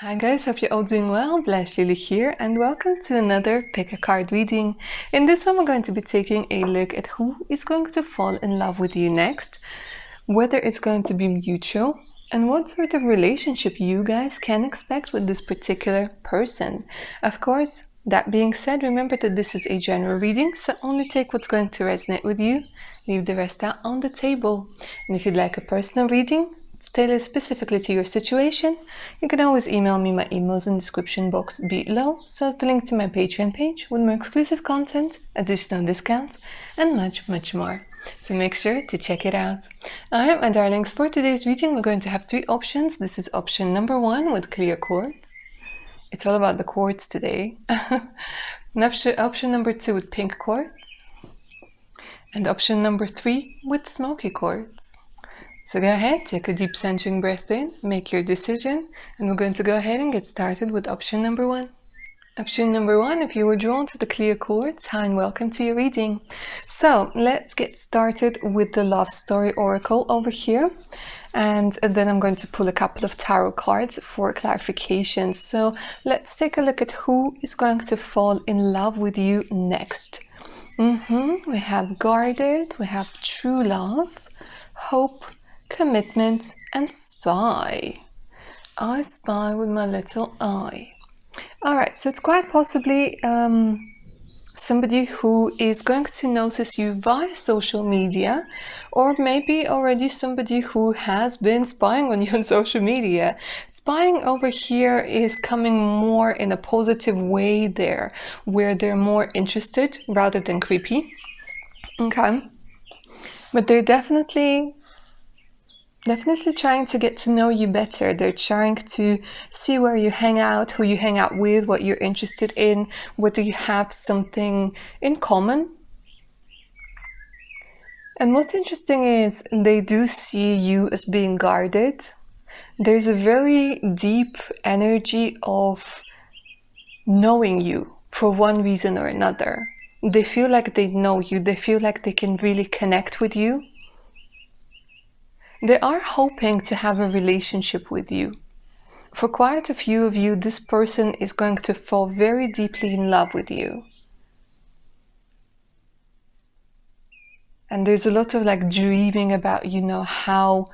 Hi guys, hope you're all doing well. Bless Lily here and welcome to another pick a card reading. In this one we're going to be taking a look at who is going to fall in love with you next, whether it's going to be mutual, and what sort of relationship you guys can expect with this particular person. Of course, that being said, remember that this is a general reading, so only take what's going to resonate with you, leave the rest out on the table. And if you'd like a personal reading, tailored specifically to your situation, you can always email me. My email's in the description box below, so is the link to my Patreon page with more exclusive content, additional discounts, and much more. So make sure to check it out. Alright, my darlings, for today's reading we're going to have three options. This is option number 1 with clear quartz. It's all about the quartz today. Option number 2 with pink quartz. And option number 3 with smoky quartz. So go ahead, take a deep centering breath in, make your decision, and we're going to go ahead and get started with option number 1. Option number 1, if you were drawn to the clear quartz, hi and welcome to your reading. So let's get started with the love story oracle over here. And then I'm going to pull a couple of tarot cards for clarification. So let's take a look at who is going to fall in love with you next. We have guarded, we have true love, hope, commitment, and spy. I spy with my little eye. Alright, so it's quite possibly somebody who is going to notice you via social media, or maybe already somebody who has been spying on you on social media. Spying over here is coming more in a positive way there, where they're more interested rather than creepy. Okay, but they're definitely trying to get to know you better. They're trying to see where you hang out, who you hang out with, what you're interested in, whether you have something in common. And what's interesting is they do see you as being guarded. There's a very deep energy of knowing you for one reason or another. They feel like they know you. They feel like they can really connect with you. They are hoping to have a relationship with you. For quite a few of you, this person is going to fall very deeply in love with you. And there's a lot of like dreaming about, you know, how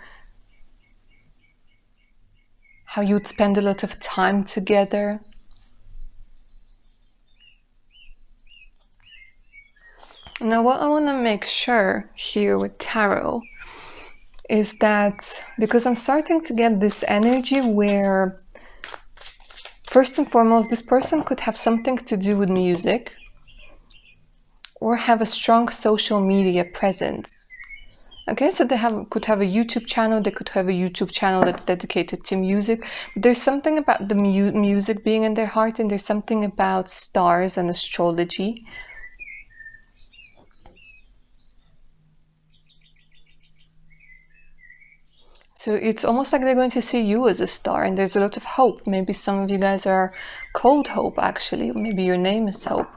you'd spend a lot of time together. Now, what I want to make sure here with tarot is that, because I'm starting to get this energy where, first and foremost, this person could have something to do with music or have a strong social media presence. Okay, so they could have a YouTube channel, they could have a YouTube channel that's dedicated to music. There's something about the music being in their heart, and there's something about stars and astrology. So it's almost like they're going to see you as a star, and there's a lot of hope. Maybe some of you guys are called Hope, actually. Maybe your name is Hope.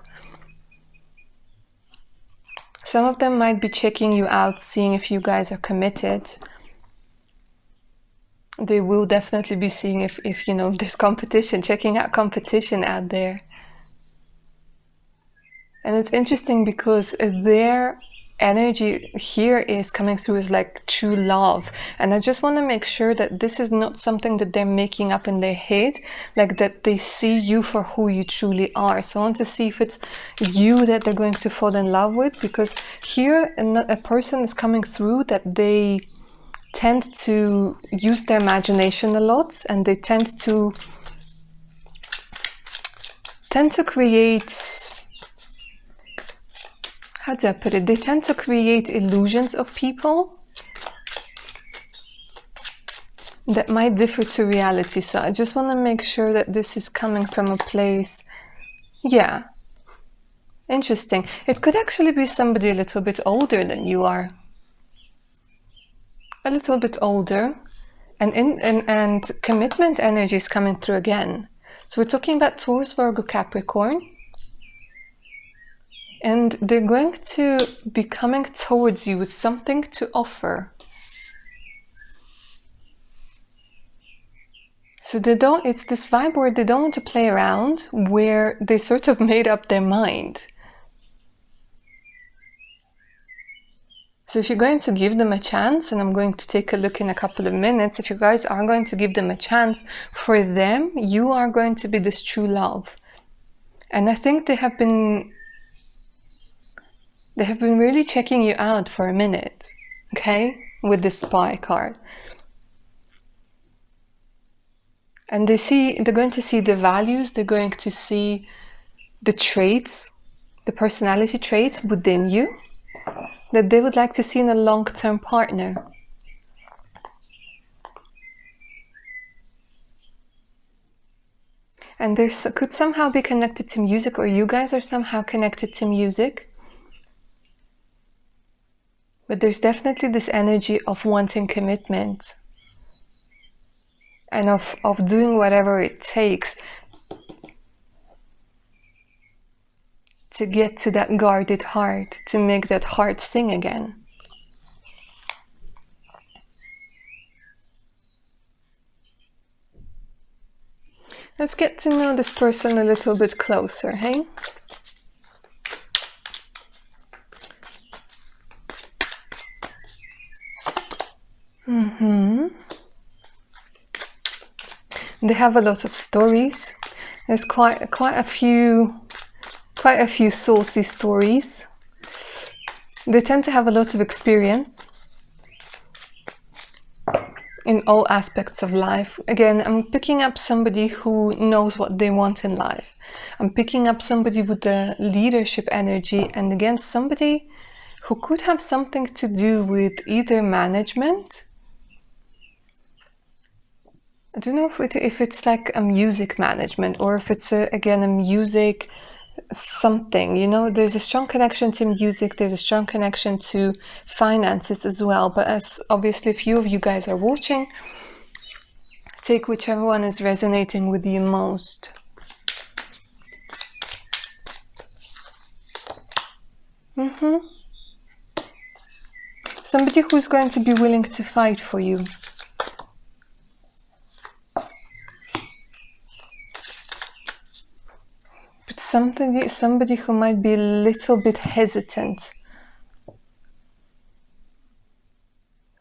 Some of them might be checking you out, seeing if you guys are committed. They will definitely be seeing if you know, there's competition, checking out competition out there. And it's interesting because their energy here is coming through as like true love, and I just want to make sure that this is not something that they're making up in their head, like that they see you for who you truly are. So I want to see if it's you that they're going to fall in love with, because here a person is coming through that they tend to use their imagination a lot, and they tend to create, how do I put it? They tend to create illusions of people that might differ to reality. So I just want to make sure that this is coming from a place, yeah, interesting. It could actually be somebody a little bit older than you are. A little bit older. And commitment energy is coming through again. So we're talking about Taurus, Virgo, Capricorn. And they're going to be coming towards you with something to offer. So they don't, it's this vibe where they don't want to play around, where they sort of made up their mind. So if you're going to give them a chance, and I'm going to take a look in a couple of minutes, if you guys are going to give them a chance, for them, you are going to be this true love. And I think they have been really checking you out for a minute, okay, with the spy card. And they're going to see the values, they're going to see the traits, the personality traits within you that they would like to see in a long-term partner. And this could somehow be connected to music, or you guys are somehow connected to music. But there's definitely this energy of wanting commitment and of doing whatever it takes to get to that guarded heart, to make that heart sing again. Let's get to know this person a little bit closer, hey? They have a lot of stories. There's quite a few saucy stories. They tend to have a lot of experience in all aspects of life. Again, I'm picking up somebody who knows what they want in life. I'm picking up somebody with the leadership energy, and again, somebody who could have something to do with either management. I don't know if it's like a music management, or if it's again a music something, you know. There's a strong connection to music, there's a strong connection to finances as well. But as obviously a few of you guys are watching, take whichever one is resonating with you most. Somebody who's going to be willing to fight for you. But somebody who might be a little bit hesitant.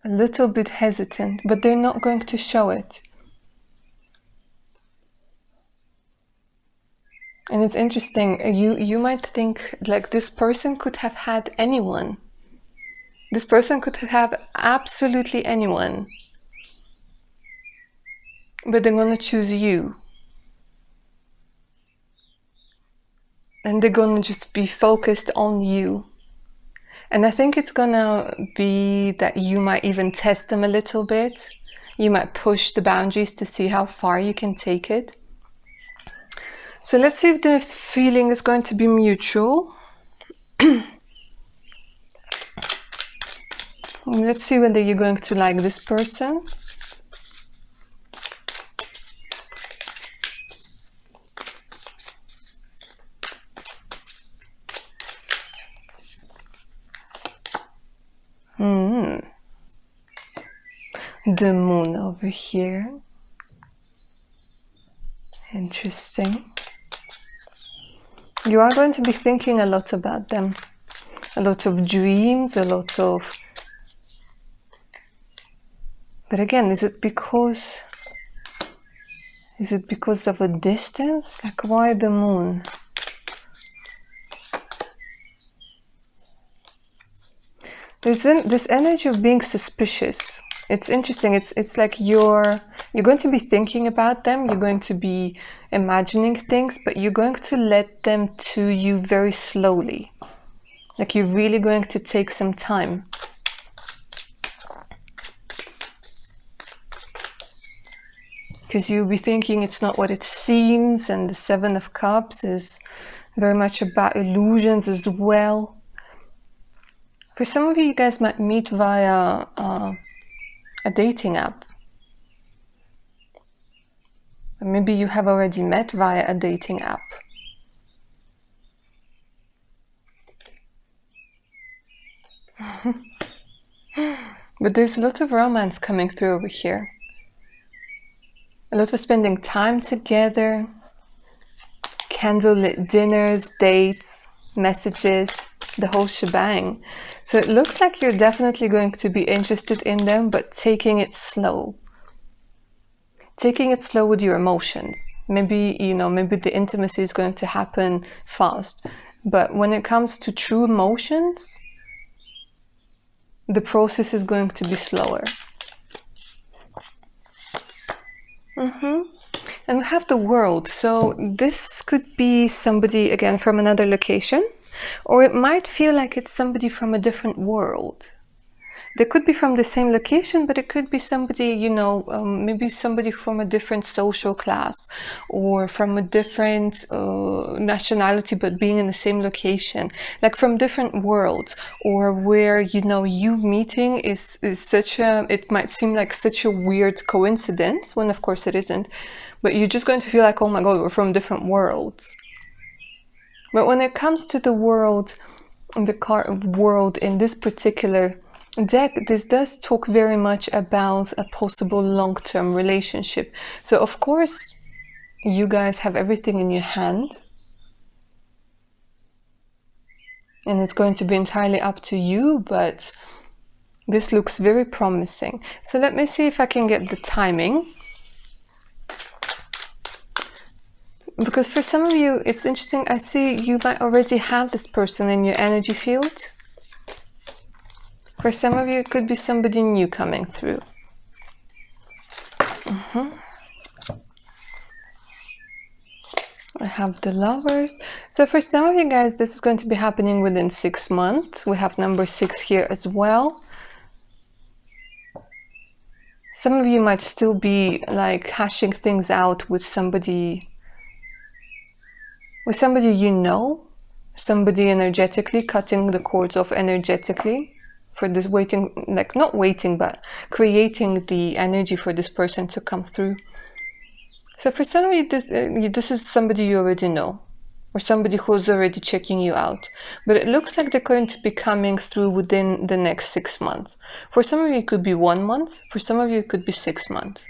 A little bit hesitant, but they're not going to show it. And it's interesting, you might think like this person could have had anyone. This person could have absolutely anyone. But they're gonna choose you. And they're gonna just be focused on you. And I think it's gonna be that you might even test them a little bit. You might push the boundaries to see how far you can take it. So let's see if the feeling is going to be mutual. Let's see whether you're going to like this person. The moon over here. Interesting. You are going to be thinking a lot about them. A lot of dreams, a lot of... But again, is it because of a distance? Like, why the moon? There's this energy of being suspicious. It's interesting. It's like you're going to be thinking about them. You're going to be imagining things, but you're going to let them to you very slowly. Like you're really going to take some time. Because you'll be thinking it's not what it seems, and the Seven of Cups is very much about illusions as well. For some of you, you guys might meet via a dating app. Or maybe you have already met via a dating app. But there's a lot of romance coming through over here. A lot of spending time together, candlelit dinners, dates, messages, the whole shebang. So it looks like you're definitely going to be interested in them, but taking it slow. Taking it slow with your emotions. Maybe, maybe the intimacy is going to happen fast. But when it comes to true emotions, the process is going to be slower. And we have the world. So this could be somebody, again, from another location, or it might feel like it's somebody from a different world. They could be from the same location, but it could be somebody, maybe somebody from a different social class or from a different nationality, but being in the same location, like from different worlds, or where, you meeting is such a, it might seem like such a weird coincidence, when of course it isn't, but you're just going to feel like, oh my God, we're from different worlds. But when it comes to the world, the card of world in this particular deck, this does talk very much about a possible long-term relationship. So of course you guys have everything in your hand, and it's going to be entirely up to you, but this looks very promising. So let me see if I can get the timing, because for some of you it's interesting. I see you might already have this person in your energy field. For some of you, it could be somebody new coming through. I have the Lovers. So for some of you guys, this is going to be happening within 6 months. We have number 6 here as well. Some of you might still be like hashing things out with somebody somebody energetically, cutting the cords off energetically. For this waiting, like not waiting, but creating the energy for this person to come through. So for some of you, this is somebody you already know, or somebody who's already checking you out. But it looks like they're going to be coming through within the next 6 months. For some of you, it could be 1 month. For some of you, it could be 6 months.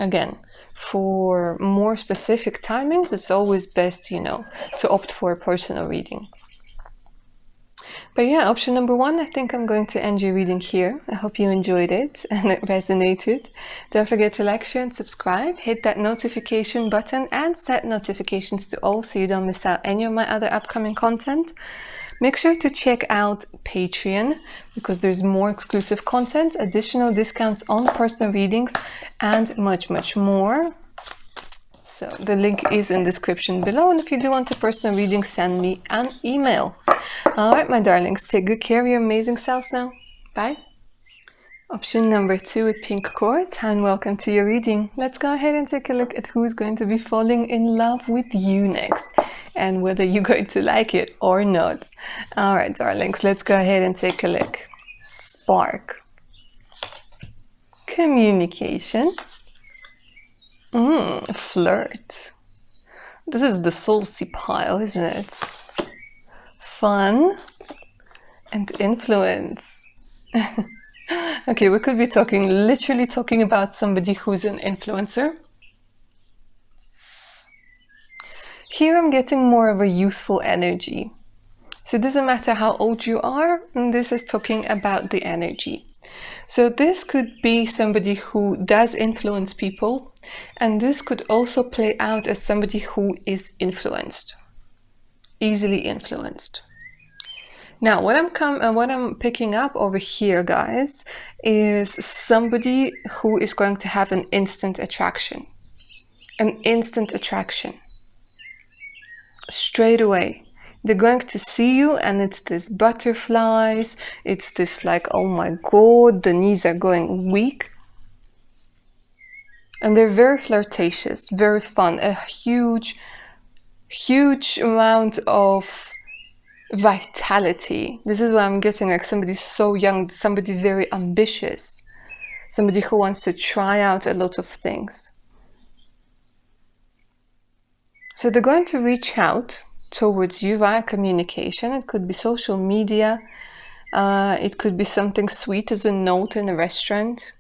Again, for more specific timings, it's always best, to opt for a personal reading. But yeah, option number 1, I think I'm going to end your reading here. I hope you enjoyed it and it resonated. Don't forget to like, share and subscribe. Hit that notification button and set notifications to all so you don't miss out any of my other upcoming content. Make sure to check out Patreon, because there's more exclusive content, additional discounts on personal readings, and much, much more. So the link is in the description below, and if you do want a personal reading, send me an email. All right, my darlings, take good care of your amazing selves now. Bye. Option number 2 with pink cords. Hi and welcome to your reading. Let's go ahead and take a look at who's going to be falling in love with you next, and whether you're going to like it or not. All right, darlings, let's go ahead and take a look. Spark. Communication. Flirt. This is the saucy pile, isn't it? Fun and influence. Okay, we could be literally talking about somebody who's an influencer. Here I'm getting more of a youthful energy. So it doesn't matter how old you are, and this is talking about the energy. So this could be somebody who does influence people, and this could also play out as somebody who is influenced, easily influenced. Now, what I'm picking up over here, guys, is somebody who is going to have an instant attraction. An instant attraction. Straight away. They're going to see you, and it's this butterflies, it's this like, oh my God, the knees are going weak. And they're very flirtatious, very fun, a huge amount of vitality. This is what I'm getting, like somebody so young, somebody very ambitious, somebody who wants to try out a lot of things. So they're going to reach out towards you via communication. It could be social media, it could be something sweet as a note in a restaurant.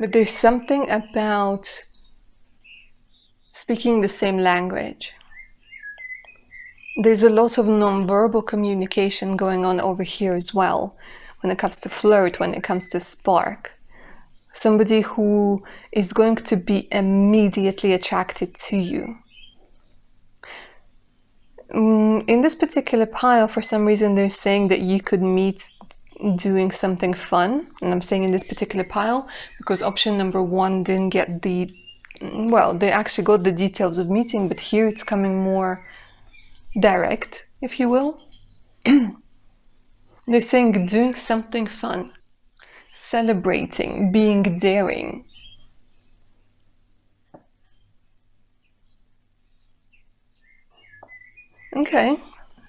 But there's something about speaking the same language. There's a lot of non-verbal communication going on over here as well, when it comes to flirt, when it comes to spark. Somebody who is going to be immediately attracted to you. In this particular pile, for some reason, they're saying that you could meet doing something fun. And I'm saying in this particular pile because option number 1 didn't get the, well, they actually got the details of meeting, but here it's coming more direct, if you will. They're saying doing something fun, celebrating, being daring. Okay,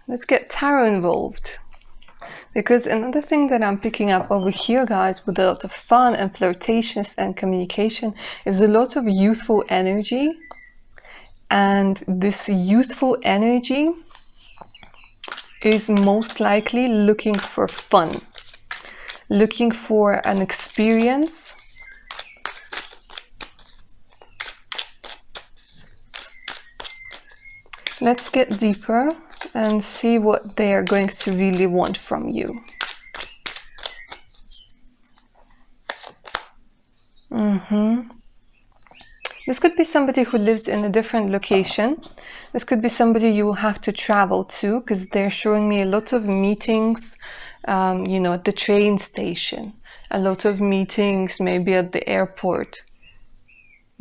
let's get tarot involved. Because another thing that I'm picking up over here, guys, with a lot of fun and flirtatious and communication is a lot of youthful energy. And this youthful energy is most likely looking for fun, looking for an experience. Let's get deeper and see what they are going to really want from you. This could be somebody who lives in a different location. This could be somebody you will have to travel to, because they're showing me a lot of meetings, you know, at the train station, a lot of meetings maybe at the airport.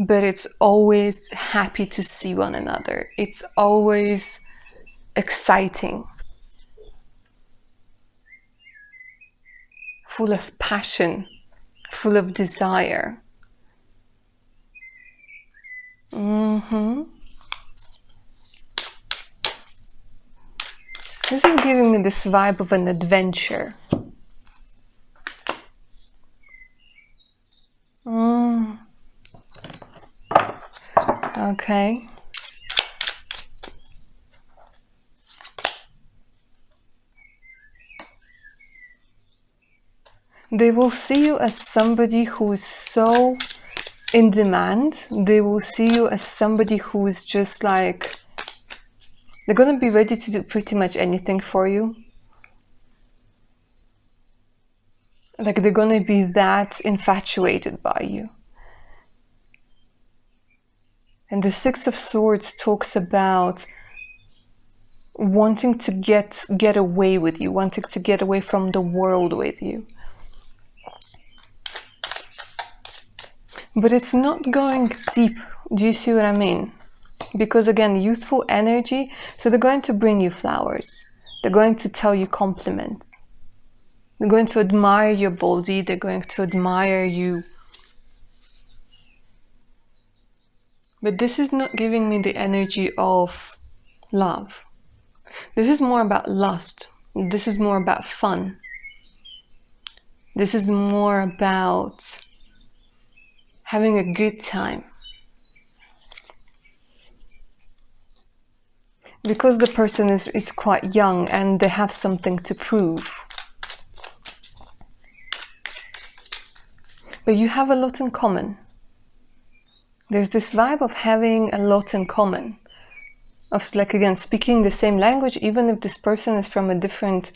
But it's always happy to see one another. It's always exciting, full of passion, full of desire. This is giving me this vibe of an adventure. Okay. They will see you as somebody who is so in demand. They will see you as somebody who is just like, they're going to be ready to do pretty much anything for you. Like they're going to be that infatuated by you. And the Six of Swords talks about wanting to get away with you, wanting to get away from the world with you. But it's not going deep. Do you see what I mean? Because again, youthful energy, so they're going to bring you flowers. They're going to tell you compliments. They're going to admire your body. They're going to admire you. But this is not giving me the energy of love. This is more about lust. This is more about fun. This is more about having a good time. Because the person is quite young and they have something to prove. But you have a lot in common. There's this vibe of having a lot in common. Of, like, again, speaking the same language, even if this person is from a different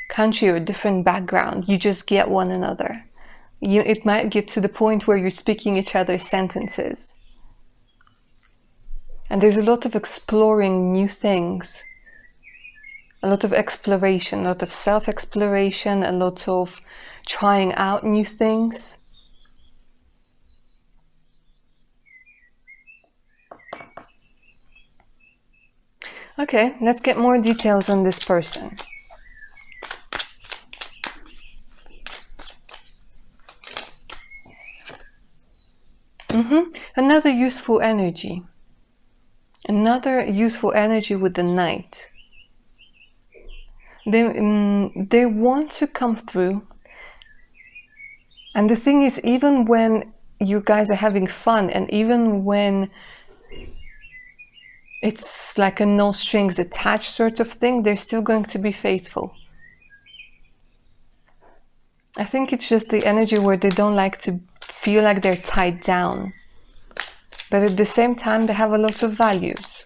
country or a different background, you just get one another. It might get to the point where you're speaking each other's sentences. And there's a lot of exploring new things. A lot of exploration, a lot of self-exploration, a lot of trying out new things. Okay, let's get more details on this person. Another youthful energy. Another youthful energy with the Knight. They want to come through. And the thing is, even when you guys are having fun, and even when it's like a no strings attached sort of thing, they're still going to be faithful. I think it's just the energy where they don't like to feel like they're tied down. But at the same time, they have a lot of values.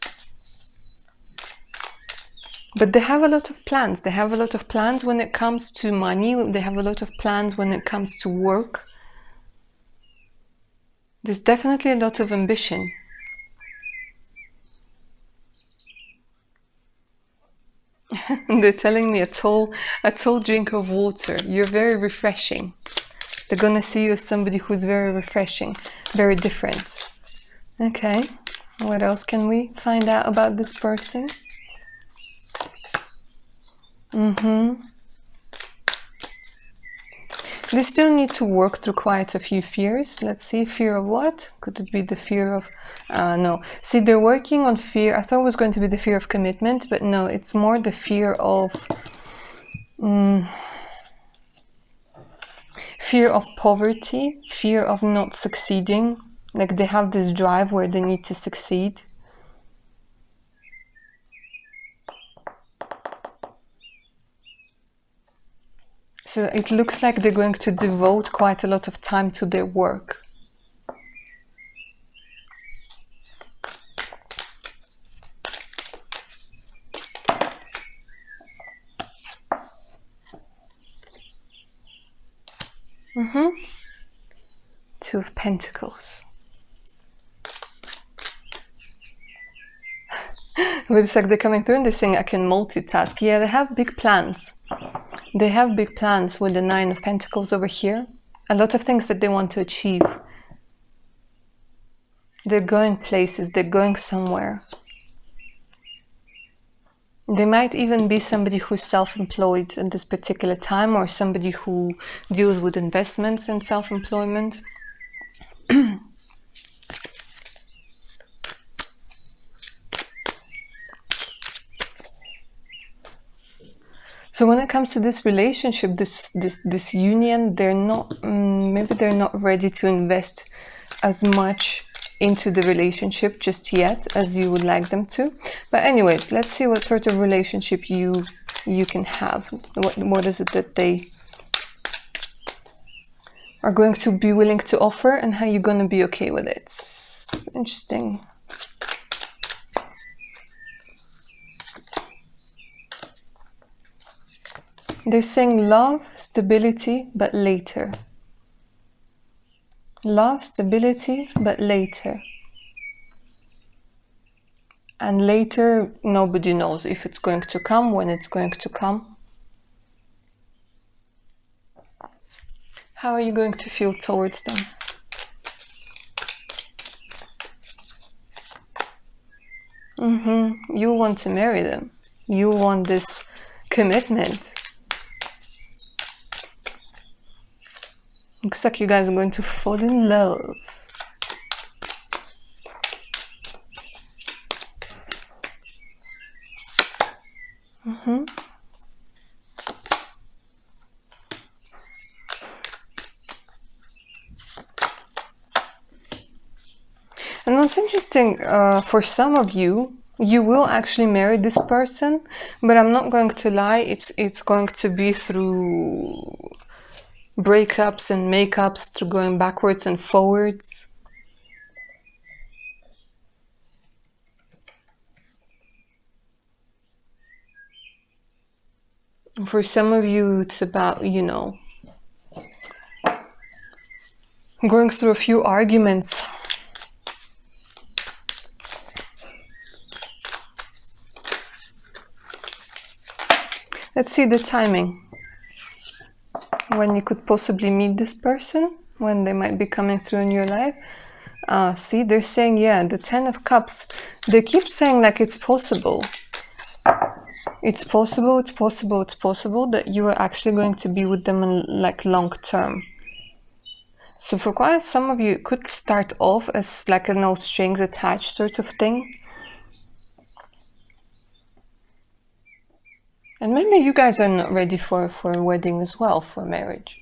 But they have a lot of plans. They have a lot of plans when it comes to money. They have a lot of plans when it comes to work. There's definitely a lot of ambition. They're telling me a tall drink of water. You're very refreshing. They're gonna see you as somebody who's very refreshing, very different. Okay, what else can we find out about this person? They still need to work through quite a few fears. Let's see, fear of what? Could it be the fear of... no. See, they're working on fear. I thought it was going to be the fear of commitment, but no, it's more the fear of... fear of poverty, fear of not succeeding. Like they have this drive where they need to succeed. So it looks like they're going to devote quite a lot of time to their work. Two of Pentacles. But it's like they're coming through and they're saying I can multitask. Yeah, they have big plans. They have big plans with the Nine of Pentacles over here. A lot of things that they want to achieve. They're going places, they're going somewhere. They might even be somebody who's self-employed at this particular time, or somebody who deals with investments and self-employment. So when it comes to this relationship, this union, they're not, maybe they're not ready to invest as much into the relationship just yet as you would like them to. But anyways, let's see what sort of relationship you can have. What is it that they are going to be willing to offer, and how you're going to be okay with it. It's interesting. They're saying love, stability, but later. Love, stability, but later. And later, nobody knows if it's going to come, when it's going to come. How are you going to feel towards them? You want to marry them. You want this commitment. Looks like you guys are going to fall in love. And what's interesting, for some of you, you will actually marry this person, but I'm not going to lie, it's going to be through breakups and makeups, through going backwards and forwards. For some of you, it's about, you know, going through a few arguments. Let's see the timing. When you could possibly meet this person, when they might be coming through in your life. See, they're saying, yeah, the Ten of Cups. They keep saying like it's possible. It's possible, it's possible, it's possible that you are actually going to be with them in like long term. So for quite some of you, it could start off as like a no strings attached sort of thing. And maybe you guys are not ready for a wedding as well, for marriage.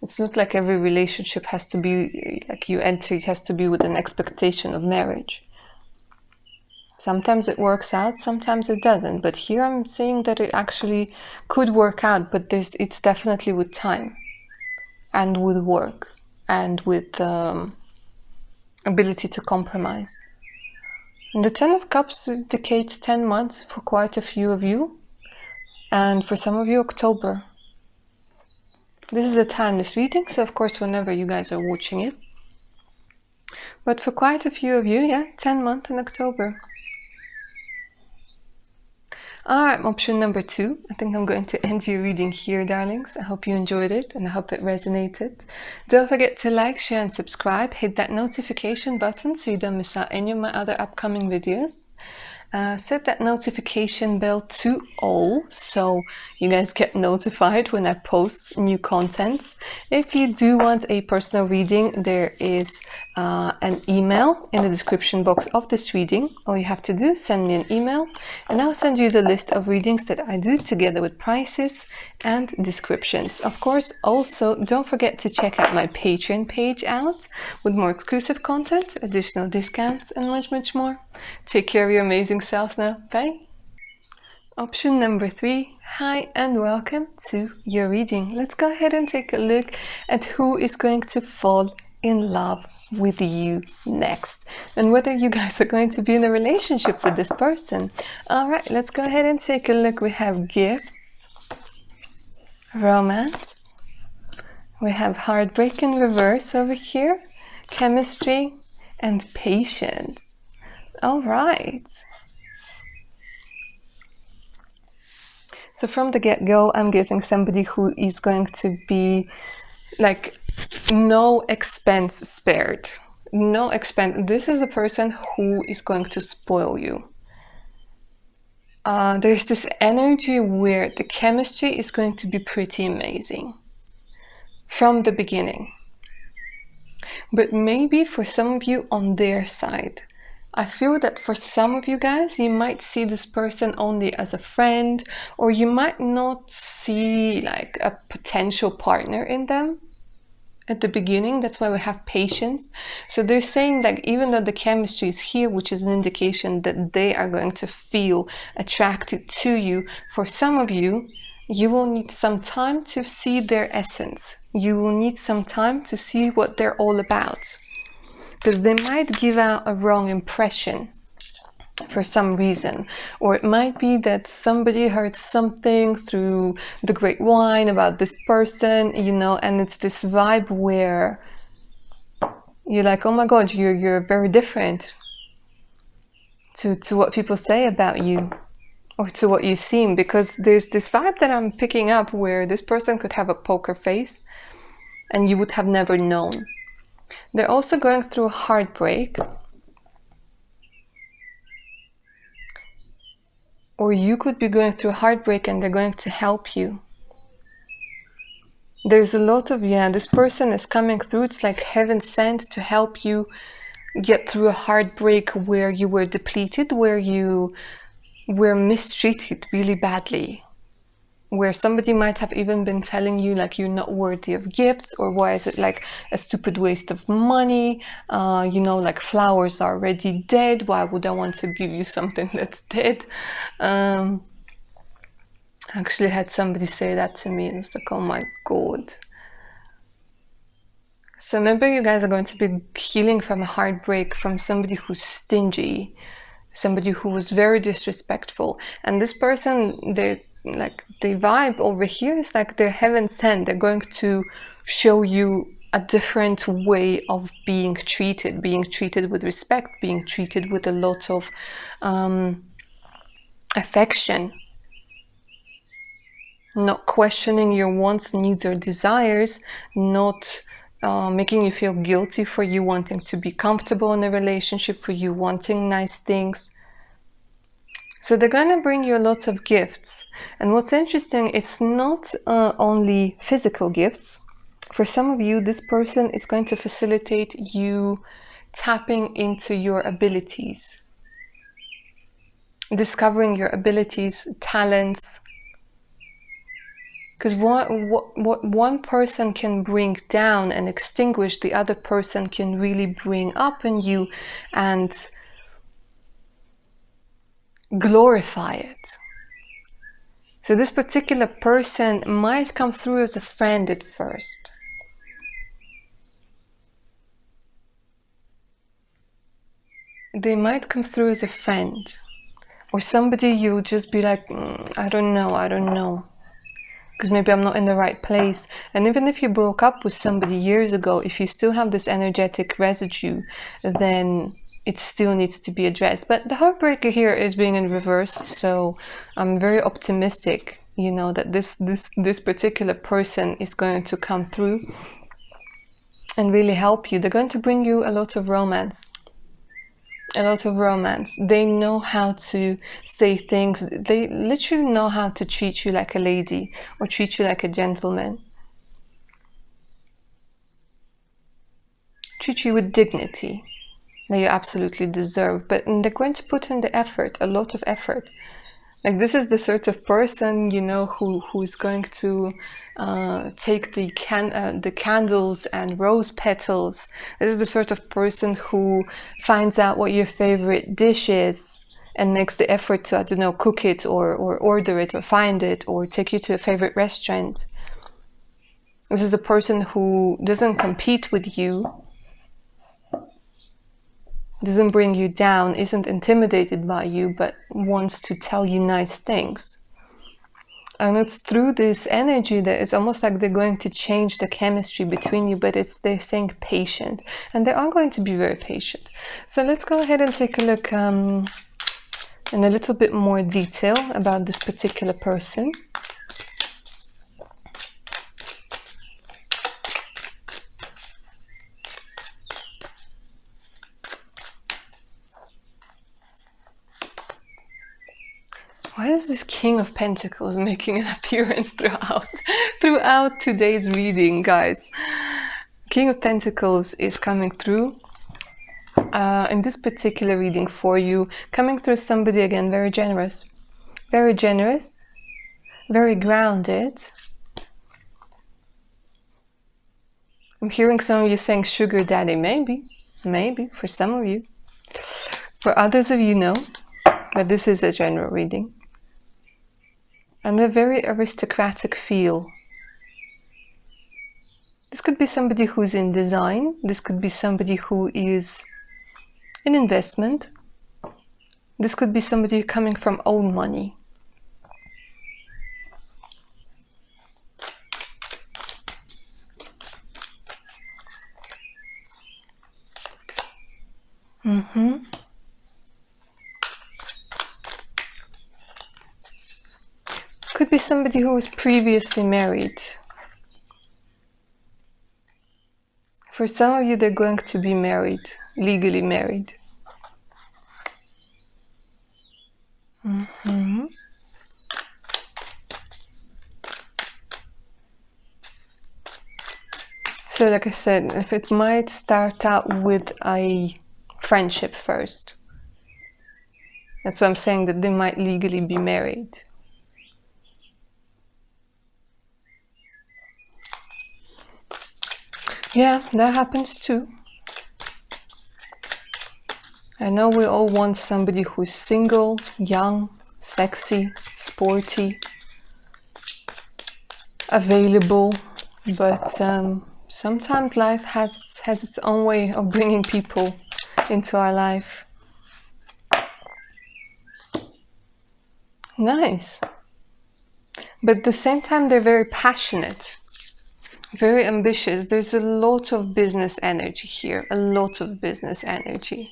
It's not like every relationship has to be, like you enter, it has to be with an expectation of marriage. Sometimes it works out, sometimes it doesn't. But here I'm seeing that it actually could work out, but it's definitely with time and with work and with ability to compromise. And the Ten of Cups indicates 10 months for quite a few of you, and for some of you, October. This is a timeless reading, so of course whenever you guys are watching it. But for quite a few of you, yeah, 10 months in October. Alright, option number 2. I think I'm going to end your reading here, darlings. I hope you enjoyed it and I hope it resonated. Don't forget to like, share and subscribe. Hit that notification button so you don't miss out any of my other upcoming videos. Set that notification bell to all so you guys get notified when I post new content. If you do want a personal reading, there is an email in the description box of this reading. All you have to do is send me an email and I'll send you the list of readings that I do together with prices and descriptions. Of course, also don't forget to check out my Patreon page out with more exclusive content, additional discounts and much more. Take care of your amazing selves now. Bye. Option number 3. Hi and welcome to your reading. Let's go ahead and take a look at who is going to fall in love with you next and whether you guys are going to be in a relationship with this person. All right, let's go ahead and take a look. We have gifts, romance, we have heartbreak in reverse over here, chemistry, and patience. All right. So from the get-go, I'm getting somebody who is going to be like no expense spared. No expense. This is a person who is going to spoil you. There's this energy where the chemistry is going to be pretty amazing from the beginning. But maybe for some of you on their side, I feel that for some of you guys, you might see this person only as a friend, or you might not see like a potential partner in them at the beginning. That's why we have patience. So they're saying that even though the chemistry is here, which is an indication that they are going to feel attracted to you, for some of you, you will need some time to see their essence. You will need some time to see what they're all about. Because they might give out a wrong impression for some reason. Or it might be that somebody heard something through the great wine about this person, you know, and it's this vibe where you're like, oh my God, you're very different to what people say about you or to what you seem. Because there's this vibe that I'm picking up where this person could have a poker face and you would have never known. They're also going through a heartbreak, or you could be going through a heartbreak and they're going to help you. There's a lot of, this person is coming through. It's like heaven sent to help you get through a heartbreak where you were depleted, where you were mistreated really badly. Where somebody might have even been telling you like you're not worthy of gifts, or why is it like a stupid waste of money, you know, like flowers are already dead, why would I want to give you something that's dead? I actually had somebody say that to me and it's like, oh my God. So maybe you guys are going to be healing from a heartbreak from somebody who's stingy, somebody who was very disrespectful, and this person, the vibe over here is like they're heaven sent. They're going to show you a different way of being treated with respect, being treated with a lot of affection, not questioning your wants, needs or desires, not making you feel guilty for you wanting to be comfortable in a relationship, for you wanting nice things. So they're going to bring you lots of gifts. And what's interesting, it's not only physical gifts. For some of you, this person is going to facilitate you tapping into your abilities, discovering your abilities, talents. Because what one person can bring down and extinguish, the other person can really bring up in you and glorify it. So this particular person might come through as a friend at first. they might come through as a friend, or somebody you'll just be like, I don't know, because maybe I'm not in the right place. And even if you broke up with somebody years ago, if you still have this energetic residue, then it still needs to be addressed. But the heartbreaker here is being in reverse, so I'm very optimistic, you know, that this particular person is going to come through and really help you. They're going to bring you a lot of romance. A lot of romance. They know how to say things. They literally know how to treat you like a lady or treat you like a gentleman. Treat you with dignity that you absolutely deserve. But they're going to put in the effort, a lot of effort. Like, this is the sort of person, you know, who's going to take the candles and rose petals. This is the sort of person who finds out what your favorite dish is and makes the effort to, I don't know, cook it or order it or find it or take you to a favorite restaurant. This is the person who doesn't compete with you, doesn't bring you down, isn't intimidated by you, but wants to tell you nice things. And it's through this energy that it's almost like they're going to change the chemistry between you, but they're saying patient, and they are going to be very patient. So let's go ahead and take a look in a little bit more detail about this particular person. Why is this King of Pentacles making an appearance throughout today's reading, guys? King of Pentacles is coming through in this particular reading for you, coming through somebody, again, very generous, very grounded. I'm hearing some of you saying sugar daddy. Maybe for some of you. For others of you, no, but this is a general reading. And a very aristocratic feel. This could be somebody who's in design. This could be somebody who is in investment. This could be somebody coming from own money. Could be somebody who was previously married. For some of you, they're going to be married, legally married. So like I said, if it might start out with a friendship first. That's why I'm saying that they might legally be married. Yeah, that happens too. I know we all want somebody who's single, young, sexy, sporty, available, but sometimes life has its own way of bringing people into our life. Nice. But at the same time, they're very passionate. Very ambitious. There's a lot of business energy here. A lot of business energy.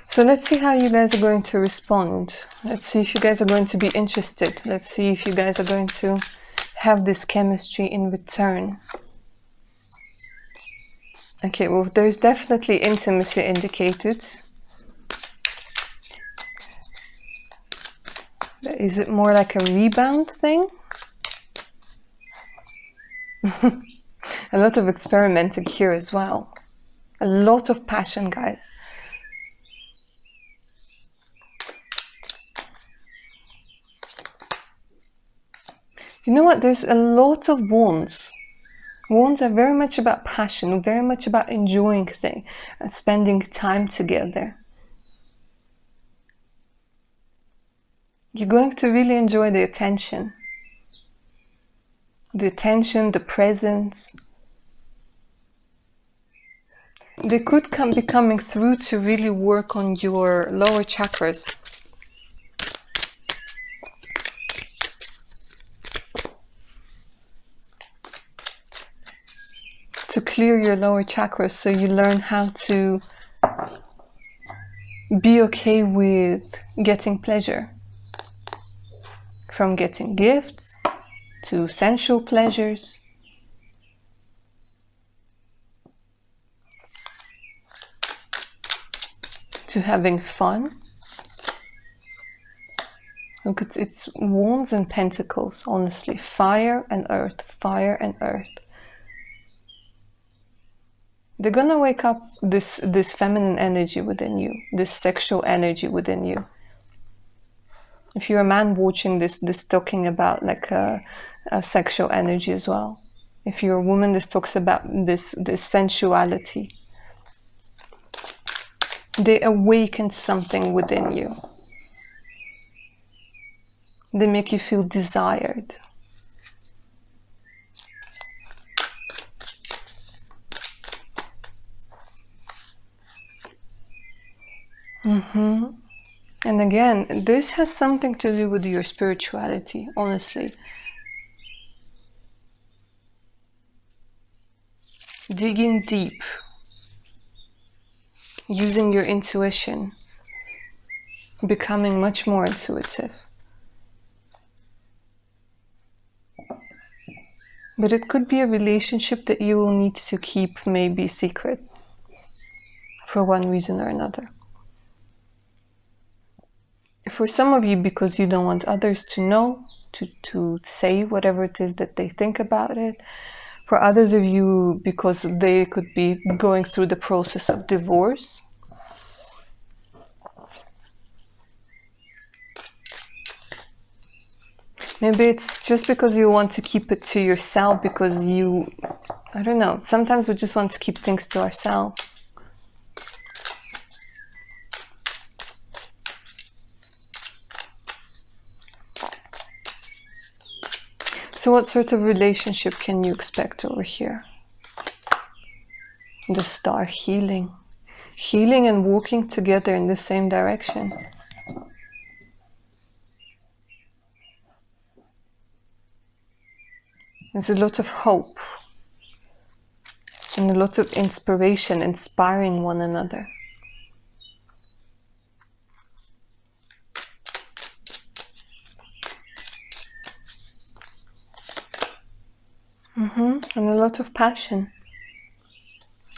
So let's see how you guys are going to respond. Let's see if you guys are going to be interested. Let's see if you guys are going to have this chemistry in return. Okay, well, there's definitely intimacy indicated. Is it more like a rebound thing? A lot of experimenting here as well. A lot of passion, guys. You know what? There's a lot of wands. Wands are very much about passion, very much about enjoying things, spending time together. You're going to really enjoy the attention. The attention, the presence. They could be coming through to really work on your lower chakras. To clear your lower chakras so you learn how to be okay with getting pleasure. From getting gifts to sensual pleasures. To having fun. Look, it's wands and pentacles, honestly. Fire and earth, fire and earth. They're gonna wake up this feminine energy within you, this sexual energy within you. If you're a man watching this talking about like a sexual energy as well. If you're a woman, this talks about this sensuality. They awaken something within you. They make you feel desired. And again, this has something to do with your spirituality, honestly. Digging deep. Using your intuition. Becoming much more intuitive. But it could be a relationship that you will need to keep maybe secret. For one reason or another. For some of you, because you don't want others to know, to say whatever it is that they think about it. For others of you, because they could be going through the process of divorce. Maybe it's just because you want to keep it to yourself because you, I don't know, sometimes we just want to keep things to ourselves. So what sort of relationship can you expect over here? The star, healing. Healing and walking together in the same direction. There's a lot of hope. And a lot of inspiration, inspiring one another. And a lot of passion.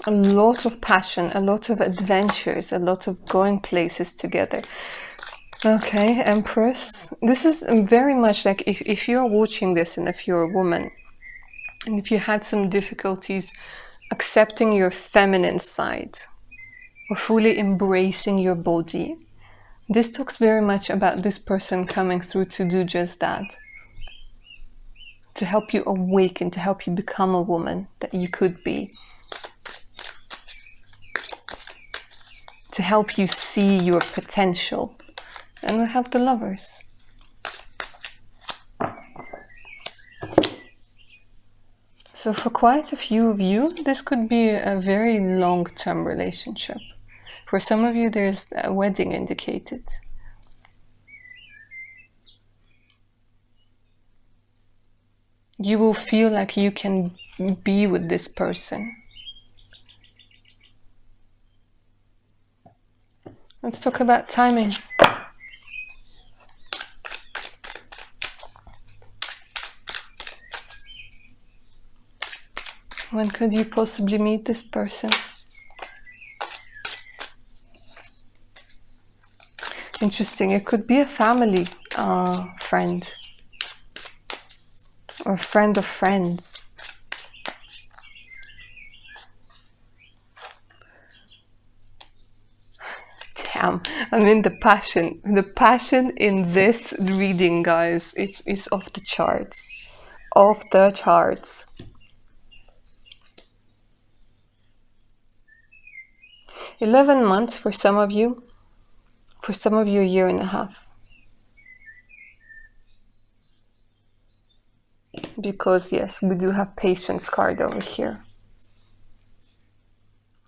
A lot of passion, a lot of adventures, a lot of going places together. Okay, Empress. This is very much like if you're watching this and if you're a woman, and if you had some difficulties accepting your feminine side or fully embracing your body, this talks very much about this person coming through to do just that. To help you awaken, to help you become a woman that you could be. To help you see your potential. And we have the Lovers. So for quite a few of you, this could be a very long-term relationship. For some of you, there's a wedding indicated. You will feel like you can be with this person. Let's talk about timing. When could you possibly meet this person? Interesting. It could be a family friend. Or friend of friends. Damn, I mean the passion. The passion in this reading, guys, it's off the charts. Off the charts. 11 months for some of you. For some of you, a year and a half. because yes, we do have patience card over here.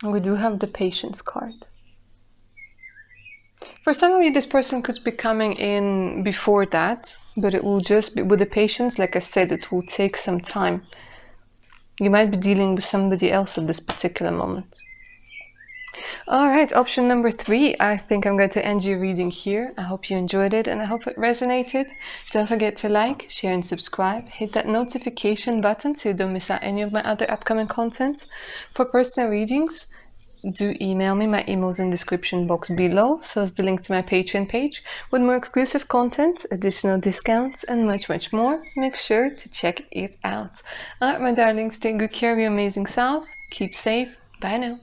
We do have the patience card. For some of you, this person could be coming in before that, but it will just be with the patience. Like I said, it will take some time. You might be dealing with somebody else at this particular moment. All right, option number 3. I think I'm going to end your reading here. I hope you enjoyed it and I hope it resonated. Don't forget to like, share and subscribe. Hit that notification button so you don't miss out any of my other upcoming contents. For personal readings, do email me. My email is in the description box below, so is the link to my Patreon page with more exclusive content, additional discounts and much more. Make sure to check it out. Alright my darlings, take good care of your amazing selves. Keep safe. Bye now.